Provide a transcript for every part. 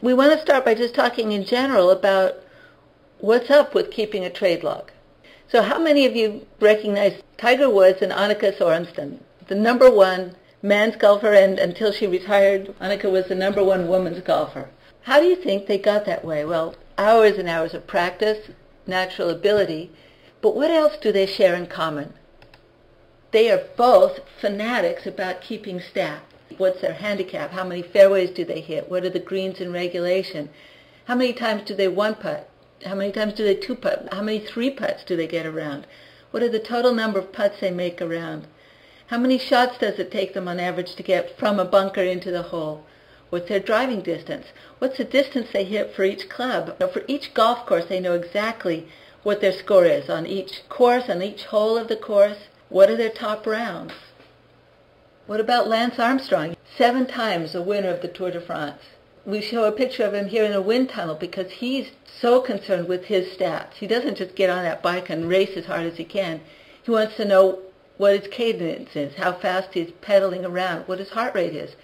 We want to start by just talking in general about what's up with keeping a trade log. So how many of you recognize Tiger Woods and Annika Sorenstam, the number one men's golfer, and until she retired, Annika was the number one women's golfer. How do you think they got that way? Well, hours and hours of practice, natural ability, but what else do they share in common? They are both fanatics about keeping stats. What's their handicap? How many fairways do they hit? What are the greens in regulation? How many times do they one putt? How many times do they two putt? How many three putts do they get around? What are the total number of putts they make around? How many shots does it take them on average to get from a bunker into the hole? What's their driving distance? What's the distance they hit for each club? For each golf course, they know exactly what their score is on each course, on each hole of the course. What are their top rounds? What about Lance Armstrong? 7 times a winner of the Tour de France. We show a picture of him here in a wind tunnel because he's so concerned with his stats. He doesn't just get on that bike and race as hard as he can. He wants to know what his cadence is, how fast he's pedaling around, what his heart rate is,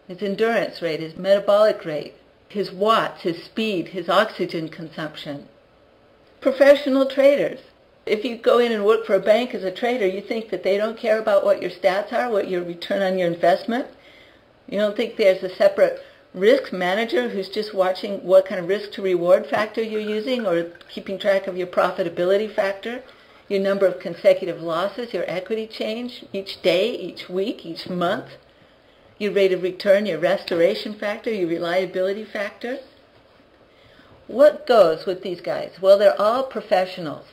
his endurance rate, his metabolic rate, his watts, his speed, his oxygen consumption. Professional traders. If you go in and work for a bank as a trader, you think that they don't care about what your stats are, what your return on your investment? You don't think there's a separate risk manager who's just watching what kind of risk to reward factor you're using, or keeping track of your profitability factor, your number of consecutive losses, your equity change each day, each week, each month, your rate of return, your restoration factor, your reliability factor? What goes with these guys? Well, they're all professionals.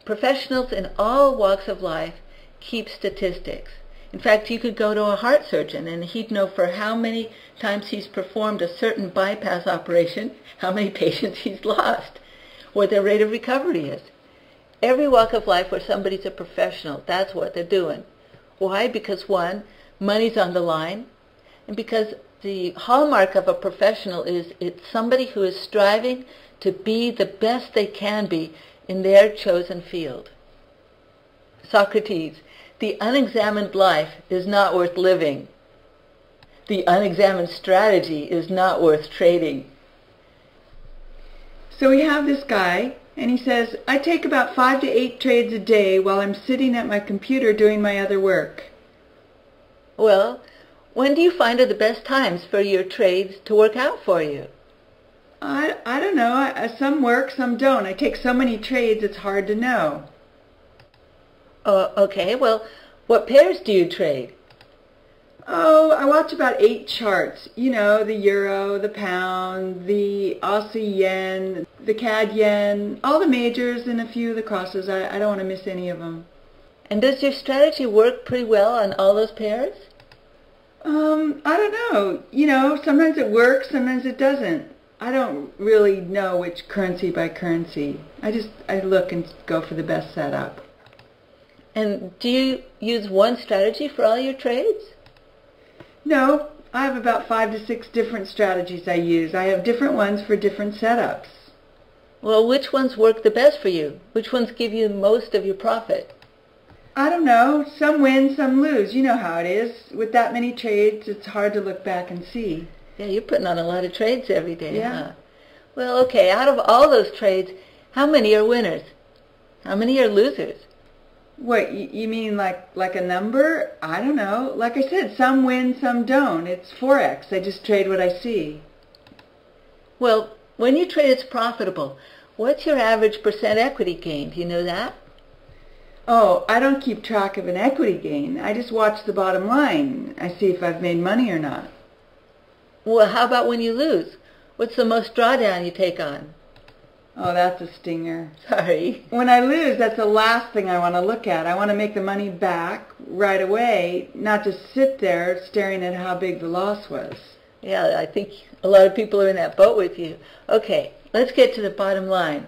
Professionals in all walks of life keep statistics. In fact, you could go to a heart surgeon and he'd know for how many times he's performed a certain bypass operation, how many patients he's lost, what their rate of recovery is. Every walk of life where somebody's a professional, that's what they're doing. Why? Because one, money's on the line, and because the hallmark of a professional is it's somebody who is striving to be the best they can be in their chosen field. Socrates, the unexamined life is not worth living. The unexamined strategy is not worth trading. So we have this guy, and he says, I take about 5 to 8 trades a day while I'm sitting at my computer doing my other work. Well, when do you find are the best times for your trades to work out for you? I don't know. Some work, some don't. I take so many trades, it's hard to know. Oh, okay. Well, what pairs do you trade? Oh, I watch about 8 charts. You know, the euro, the pound, the Aussie yen, the CAD yen, all the majors and a few of the crosses. I don't want to miss any of them. And does your strategy work pretty well on all those pairs? I don't know. You know, sometimes it works, sometimes it doesn't. I don't really know which currency by currency. I look and go for the best setup. And do you use one strategy for all your trades? No, I have about 5 to 6 different strategies I use. I have different ones for different setups. Well, which ones work the best for you? Which ones give you most of your profit? I don't know. Some win, some lose. You know how it is. With that many trades, it's hard to look back and see. Yeah, you're putting on a lot of trades every day, yeah. Huh? Well, okay, out of all those trades, how many are winners? How many are losers? What, you mean like a number? I don't know. Like I said, some win, some don't. It's Forex. I just trade what I see. Well, when you trade, it's profitable. What's your average percent equity gain? Do you know that? Oh, I don't keep track of an equity gain. I just watch the bottom line. I see if I've made money or not. Well, how about when you lose? What's the most drawdown you take on? Oh, that's a stinger. Sorry. When I lose, that's the last thing I want to look at. I want to make the money back right away, not just sit there staring at how big the loss was. Yeah, I think a lot of people are in that boat with you. Okay, let's get to the bottom line.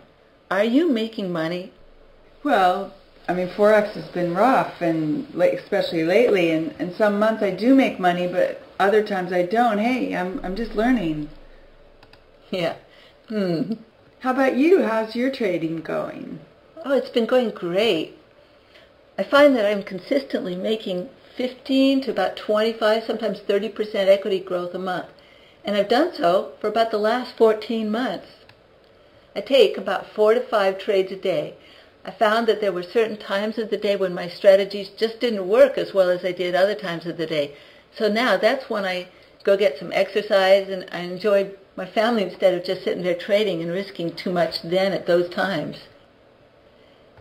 Are you making money? Well, I mean, Forex has been rough, and especially lately, and some months I do make money, but other times I don't. Hey, I'm just learning. Yeah. How about you? How's your trading going? Oh, it's been going great. I find that I'm consistently making 15 to about 25, sometimes 30% equity growth a month. And I've done so for about the last 14 months. I take about 4 to 5 trades a day. I found that there were certain times of the day when my strategies just didn't work as well as they did other times of the day. So now that's when I go get some exercise and I enjoy my family instead of just sitting there trading and risking too much then at those times.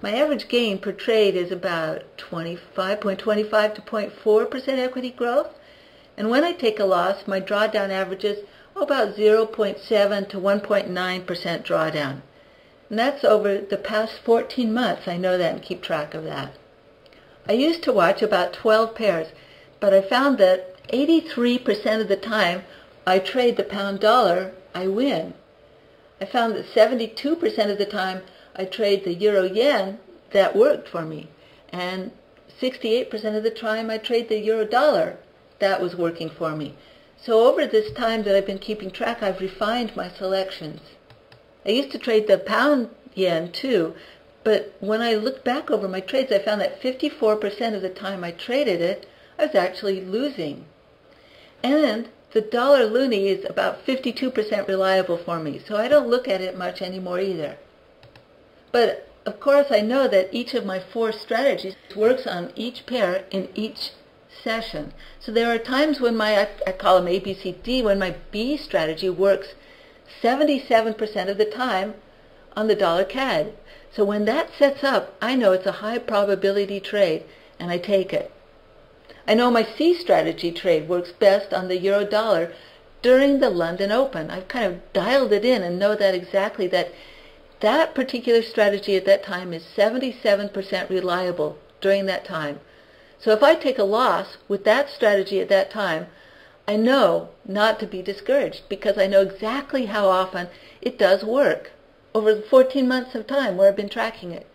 My average gain per trade is about 0.25 to 0.4% equity growth. And when I take a loss, my drawdown averages about 0.7 to 1.9% drawdown. And that's over the past 14 months. I know that and keep track of that. I used to watch about 12 pairs, but I found that 83% of the time I trade the pound dollar, I win. I found that 72% of the time I trade the euro yen, that worked for me. And 68% of the time I trade the euro dollar, that was working for me. So over this time that I've been keeping track, I've refined my selections. I used to trade the pound yen too, but when I looked back over my trades, I found that 54% of the time I traded it, I was actually losing. And the dollar loonie is about 52% reliable for me, so I don't look at it much anymore either. But of course I know that each of my 4 strategies works on each pair in each session. So there are times when I call them A, B, C, D, when my B strategy works 77% of the time on the dollar CAD. So when that sets up, I know it's a high probability trade and I take it. I know my C strategy trade works best on the euro dollar during the London Open. I've kind of dialed it in and know that exactly that particular strategy at that time is 77% reliable during that time. So if I take a loss with that strategy at that time, I know not to be discouraged because I know exactly how often it does work over the 14 months of time where I've been tracking it.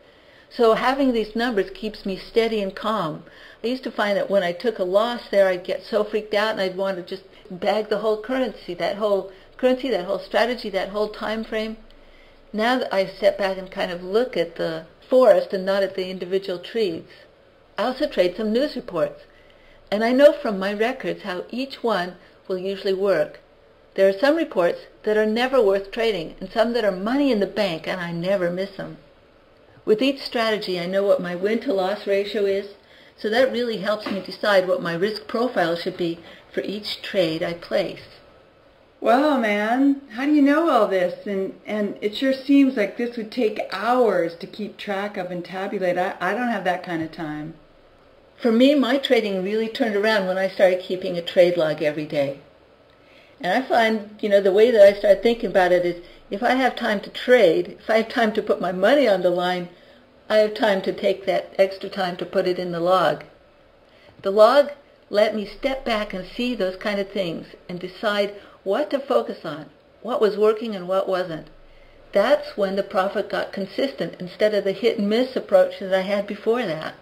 So having these numbers keeps me steady and calm. I used to find that when I took a loss there, I'd get so freaked out and I'd want to just bag the whole currency, that whole strategy, that whole time frame. Now that I step back and kind of look at the forest and not at the individual trees. I also trade some news reports, and I know from my records how each one will usually work. There are some reports that are never worth trading, and some that are money in the bank, and I never miss them. With each strategy, I know what my win-to-loss ratio is, so that really helps me decide what my risk profile should be for each trade I place. Well, man, how do you know all this? And it sure seems like this would take hours to keep track of and tabulate. I don't have that kind of time. For me, my trading really turned around when I started keeping a trade log every day. And I find, the way that I start thinking about it is if I have time to trade, if I have time to put my money on the line, I have time to take that extra time to put it in the log. The log let me step back and see those kind of things and decide what to focus on, what was working and what wasn't. That's when the profit got consistent instead of the hit and miss approach that I had before that.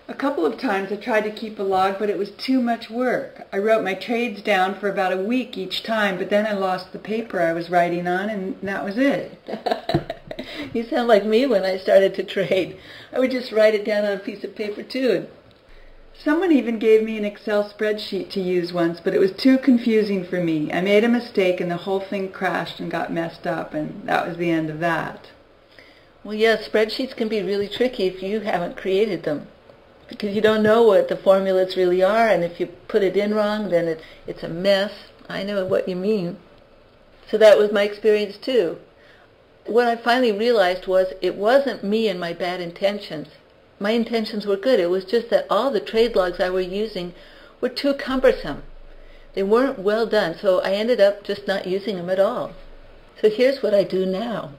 A couple of times I tried to keep a log, but it was too much work. I wrote my trades down for about a week each time, but then I lost the paper I was writing on, and that was it. You sound like me when I started to trade. I would just write it down on a piece of paper too. Someone even gave me an Excel spreadsheet to use once, but it was too confusing for me. I made a mistake and the whole thing crashed and got messed up, and that was the end of that. Well, yeah, spreadsheets can be really tricky if you haven't created them, because you don't know what the formulas really are, and if you put it in wrong, then it's a mess. I know what you mean. So that was my experience too. What I finally realized was it wasn't me and my bad intentions. My intentions were good. It was just that all the trade logs I were using were too cumbersome. They weren't well done, so I ended up just not using them at all. So here's what I do now.